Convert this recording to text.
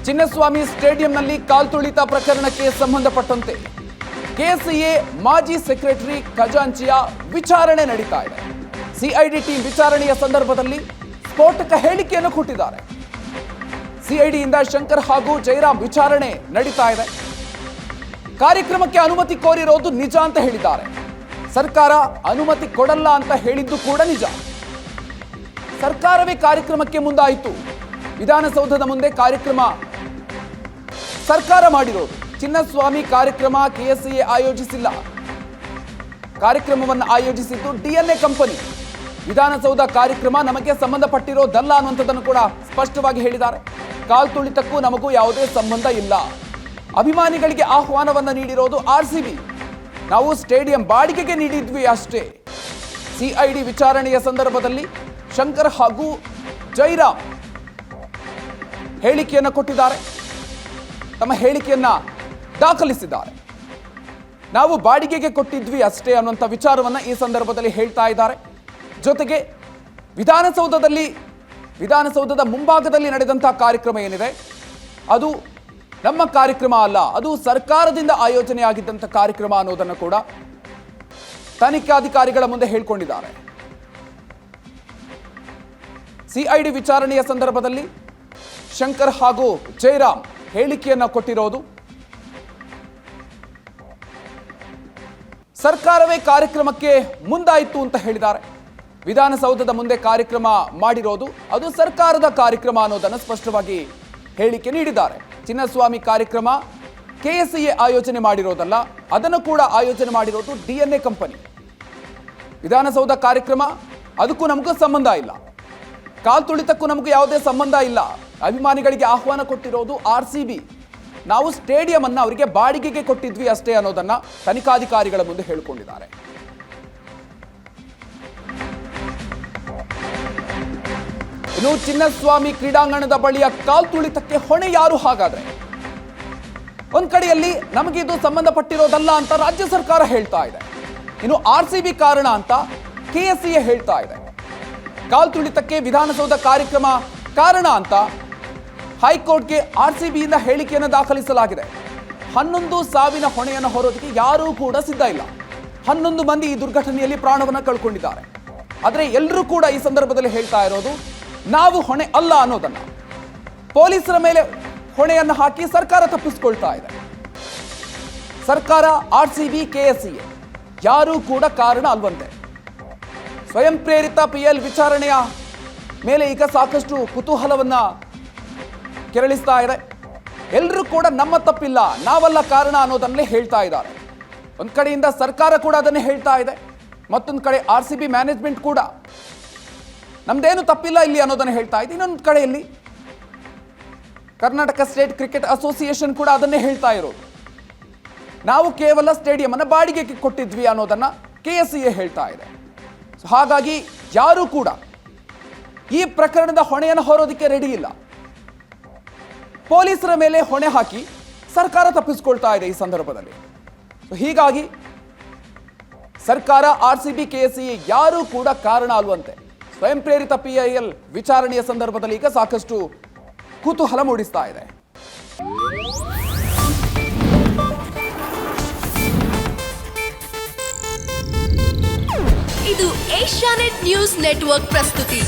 ಚಿನ್ನಸ್ವಾಮಿ ಸ್ಟೇಡಿಯಂನಲ್ಲಿ ಕಾಲ್ತುಳಿತ ಪ್ರಕರಣಕ್ಕೆ ಸಂಬಂಧಪಟ್ಟಂತೆ ಕೆಸಿಎ ಮಾಜಿ ಸೆಕ್ರೆಟರಿ ಖಜಾಂಚಿಯ ವಿಚಾರಣೆ ನಡೀತಾ ಇದೆ. ಸಿಐಡಿ ಟೀಮ್ ವಿಚಾರಣೆಯ ಸಂದರ್ಭದಲ್ಲಿ ಸ್ಫೋಟಕ ಹೇಳಿಕೆಯನ್ನು ಕೊಟ್ಟಿದ್ದಾರೆ. ಸಿಐಡಿಯಿಂದ ಶಂಕರ್ ಹಾಗೂ ಜಯರಾಮ್ ವಿಚಾರಣೆ ನಡೀತಾ ಇದೆ. ಕಾರ್ಯಕ್ರಮಕ್ಕೆ ಅನುಮತಿ ಕೋರಿರೋದು ನಿಜ ಅಂತ ಹೇಳಿದ್ದಾರೆ. ಸರ್ಕಾರ ಅನುಮತಿ ಕೊಡಲ್ಲ ಅಂತ ಹೇಳಿದ್ದು ಕೂಡ ನಿಜ. ಸರ್ಕಾರವೇ ಕಾರ್ಯಕ್ರಮಕ್ಕೆ ಮುಂದಾಯಿತು. ವಿಧಾನಸೌಧದ ಮುಂದೆ ಕಾರ್ಯಕ್ರಮ ಸರ್ಕಾರ ಮಾಡಿರೋದು. ಚಿನ್ನಸ್ವಾಮಿ ಕಾರ್ಯಕ್ರಮ ಕೆಎಸ್ಸಿಎ ಆಯೋಜಿಸಿಲ್ಲ. ಕಾರ್ಯಕ್ರಮವನ್ನು ಆಯೋಜಿಸಿದ್ದು ಡಿಎನ್ಎ ಕಂಪನಿ. ವಿಧಾನಸೌಧ ಕಾರ್ಯಕ್ರಮ ನಮಗೆ ಸಂಬಂಧಪಟ್ಟಿರೋದಲ್ಲ ಅನ್ನುವಂಥದ್ದನ್ನು ಕೂಡ ಸ್ಪಷ್ಟವಾಗಿ ಹೇಳಿದ್ದಾರೆ. ಕಾಲ್ತುಳಿತಕ್ಕೂ ನಮಗೂ ಯಾವುದೇ ಸಂಬಂಧ ಇಲ್ಲ. ಅಭಿಮಾನಿಗಳಿಗೆ ಆಹ್ವಾನವನ್ನು ನೀಡಿರೋದು ಆರ್ಸಿಬಿ. ನಾವು ಸ್ಟೇಡಿಯಂ ಬಾಡಿಗೆಗೆ ನೀಡಿದ್ವಿ ಅಷ್ಟೇ. ಸಿಐಡಿ ವಿಚಾರಣೆಯ ಸಂದರ್ಭದಲ್ಲಿ ಶಂಕರ್ ಹಾಗೂ ಜಯರಾಮ್ ಹೇಳಿಕೆಯನ್ನು ಕೊಟ್ಟಿದ್ದಾರೆ. ತಮ್ಮ ಹೇಳಿಕೆಯನ್ನ ದಾಖಲಿಸಿದ್ದಾರೆ. ನಾವು ಬಾಡಿಗೆಗೆ ಕೊಟ್ಟಿದ್ವಿ ಅಷ್ಟೇ ಅನ್ನುವಂಥ ವಿಚಾರವನ್ನ ಈ ಸಂದರ್ಭದಲ್ಲಿ ಹೇಳ್ತಾ ಇದ್ದಾರೆ. ಜೊತೆಗೆ ವಿಧಾನಸೌಧದ ಮುಂಭಾಗದಲ್ಲಿ ನಡೆದಂತಹ ಕಾರ್ಯಕ್ರಮ ಏನಿದೆ ಅದು ನಮ್ಮ ಕಾರ್ಯಕ್ರಮ ಅಲ್ಲ, ಅದು ಸರ್ಕಾರದಿಂದ ಆಯೋಜನೆ ಆಗಿದ್ದಂಥ ಕಾರ್ಯಕ್ರಮ ಅನ್ನೋದನ್ನು ಕೂಡ ತನಿಖಾಧಿಕಾರಿಗಳ ಮುಂದೆ ಹೇಳಿಕೊಂಡಿದ್ದಾರೆ. ಸಿಐಡಿ ವಿಚಾರಣೆಯ ಸಂದರ್ಭದಲ್ಲಿ ಶಂಕರ್ ಹಾಗೂ ಜಯರಾಮ್ ಹೇಳಿಕೆಯನ್ನು ಕೊಟ್ಟಿರೋದು ಸರ್ಕಾರವೇ ಕಾರ್ಯಕ್ರಮಕ್ಕೆ ಮುಂದಾಯಿತು ಅಂತ ಹೇಳಿದ್ದಾರೆ. ವಿಧಾನಸೌಧದ ಮುಂದೆ ಕಾರ್ಯಕ್ರಮ ಮಾಡಿರೋದು ಅದು ಸರ್ಕಾರದ ಕಾರ್ಯಕ್ರಮ ಅನ್ನೋದನ್ನು ಸ್ಪಷ್ಟವಾಗಿ ಹೇಳಿಕೆ ನೀಡಿದ್ದಾರೆ. ಚಿನ್ನಸ್ವಾಮಿ ಕಾರ್ಯಕ್ರಮ ಕೆಎಸ್ಸಿಎ ಆಯೋಜನೆ ಮಾಡಿರೋದಲ್ಲ, ಅದನ್ನು ಕೂಡ ಆಯೋಜನೆ ಮಾಡಿರೋದು ಡಿಎನ್ಎ ಕಂಪನಿ. ವಿಧಾನಸೌಧ ಕಾರ್ಯಕ್ರಮ ಅದಕ್ಕೂ ನಮಗೂ ಸಂಬಂಧ ಇಲ್ಲ. ಕಾಲ್ತುಳಿತಕ್ಕೂ ನಮಗೂ ಯಾವುದೇ ಸಂಬಂಧ ಇಲ್ಲ. ಅಭಿಮಾನಿಗಳಿಗೆ ಆಹ್ವಾನ ಕೊಟ್ಟಿರೋದು ಆರ್ಸಿಬಿ. ನಾವು ಸ್ಟೇಡಿಯಂ ಅನ್ನು ಅವರಿಗೆ ಬಾಡಿಗೆಗೆ ಕೊಟ್ಟಿದ್ವಿ ಅಷ್ಟೇ ಅನ್ನೋದನ್ನ ತನಿಖಾಧಿಕಾರಿಗಳ ಮುಂದೆ ಹೇಳಿಕೊಂಡಿದ್ದಾರೆ. ಇನ್ನು ಚಿನ್ನಸ್ವಾಮಿ ಕ್ರೀಡಾಂಗಣದ ಬಳಿಯ ಕಾಲ್ತುಳಿತಕ್ಕೆ ಹೊಣೆ ಯಾರು? ಹಾಗಾದ್ರೆ ಒಂದ್ ಕಡೆಯಲ್ಲಿ ನಮಗಿದು ಸಂಬಂಧಪಟ್ಟಿರೋದಲ್ಲ ಅಂತ ರಾಜ್ಯ ಸರ್ಕಾರ ಹೇಳ್ತಾ ಇದೆ. ಇನ್ನು ಆರ್ಸಿಬಿ ಕಾರಣ ಅಂತ ಕೆಎಸ್ಸಿಎ ಹೇಳ್ತಾ ಇದೆ. ಕಾಲ್ತುಳಿತಕ್ಕೆ ವಿಧಾನಸೌಧ ಕಾರ್ಯಕ್ರಮ ಕಾರಣ ಅಂತ ಹೈಕೋರ್ಟ್ಗೆ ಆರ್ಸಿಬಿಯಿಂದ ಹೇಳಿಕೆಯನ್ನು ದಾಖಲಿಸಲಾಗಿದೆ. 11 ಸಾವಿನ ಹೊಣೆಯನ್ನು ಹೊರೋದಕ್ಕೆ ಯಾರೂ ಕೂಡ ಸಿದ್ಧ ಇಲ್ಲ. 11 ಮಂದಿ ಈ ದುರ್ಘಟನೆಯಲ್ಲಿ ಪ್ರಾಣವನ್ನು ಕಳ್ಕೊಂಡಿದ್ದಾರೆ. ಆದರೆ ಎಲ್ಲರೂ ಕೂಡ ಈ ಸಂದರ್ಭದಲ್ಲಿ ಹೇಳ್ತಾ ಇರೋದು ನಾವು ಹೊಣೆ ಅಲ್ಲ ಅನ್ನೋದನ್ನ. ಪೊಲೀಸರ ಮೇಲೆ ಹೊಣೆಯನ್ನು ಹಾಕಿ ಸರ್ಕಾರ ತಪ್ಪಿಸಿಕೊಳ್ತಾ ಇದೆ. ಸರ್ಕಾರ, ಆರ್ಸಿಬಿ, ಕೆಎಸ್ಸಿಎ ಯಾರೂ ಕೂಡ ಕಾರಣ ಅಲ್ವಂತೆ. ಸ್ವಯಂ ಪ್ರೇರಿತ ಪಿಎಲ್ ವಿಚಾರಣೆಯ ಮೇಲೆ ಈಗ ಸಾಕಷ್ಟು ಕುತೂಹಲವನ್ನ ಕೆರಳಿಸ್ತಾ ಇದೆ. ಎಲ್ಲರೂ ಕೂಡ ನಮ್ಮ ತಪ್ಪಿಲ್ಲ, ನಾವಲ್ಲ ಕಾರಣ ಅನ್ನೋದನ್ನೇ ಹೇಳ್ತಾ ಇದ್ದಾರೆ. ಒಂದ್ ಕಡೆಯಿಂದ ಸರ್ಕಾರ ಕೂಡ ಅದನ್ನೇ ಹೇಳ್ತಾ ಇದೆ, ಮತ್ತೊಂದು ಕಡೆ ಆರ್ಸಿಬಿ ಮ್ಯಾನೇಜ್ಮೆಂಟ್ ಕೂಡ ನಮ್ದೇನು ತಪ್ಪಿಲ್ಲ ಇಲ್ಲಿ ಅನ್ನೋದನ್ನು ಹೇಳ್ತಾ ಇದೆ. ಇನ್ನೊಂದು ಕಡೆಯಲ್ಲಿ ಕರ್ನಾಟಕ ಸ್ಟೇಟ್ ಕ್ರಿಕೆಟ್ ಅಸೋಸಿಯೇಷನ್ ಕೂಡ ಅದನ್ನೇ ಹೇಳ್ತಾ ಇರೋದು. ನಾವು ಕೇವಲ ಸ್ಟೇಡಿಯಂ ಅನ್ನು ಬಾಡಿಗೆಗೆ ಕೊಟ್ಟಿದ್ವಿ ಅನ್ನೋದನ್ನ ಕೆಎಸ್ಸಿಎ ಹೇಳ್ತಾ ಇದೆ. ಹಾಗಾಗಿ ಯಾರೂ ಕೂಡ ಈ ಪ್ರಕರಣದ ಹೊಣೆಯನ್ನು ಹೊರೋದಕ್ಕೆ ರೆಡಿ ಇಲ್ಲ. ಪೊಲೀಸರ ಮೇಲೆ ಹೊಣೆ ಹಾಕಿ ಸರ್ಕಾರ ತಪ್ಪಿಸಿಕೊಳ್ತಾ ಇದೆ ಈ ಸಂದರ್ಭದಲ್ಲಿ. ಹೀಗಾಗಿ ಸರ್ಕಾರ, ಆರ್ಸಿಬಿ, ಕೆಎಸ್ಸಿಎ ಯಾರೂ ಕೂಡ ಕಾರಣ ಅಲ್ವಂತೆ. ಸ್ವಯಂ ಪ್ರೇರಿತ ಪಿಐಎಲ್ ವಿಚಾರಣೆಯ ಸಂದರ್ಭದಲ್ಲಿ ಈಗ ಸಾಕಷ್ಟು ಕುತೂಹಲ ಮೂಡಿಸ್ತಾ ಇದೆ. ಇದು ಏಷ್ಯಾನೆಟ್ ನ್ಯೂಸ್ ನೆಟ್ವರ್ಕ್ ಪ್ರಸ್ತುತಿ.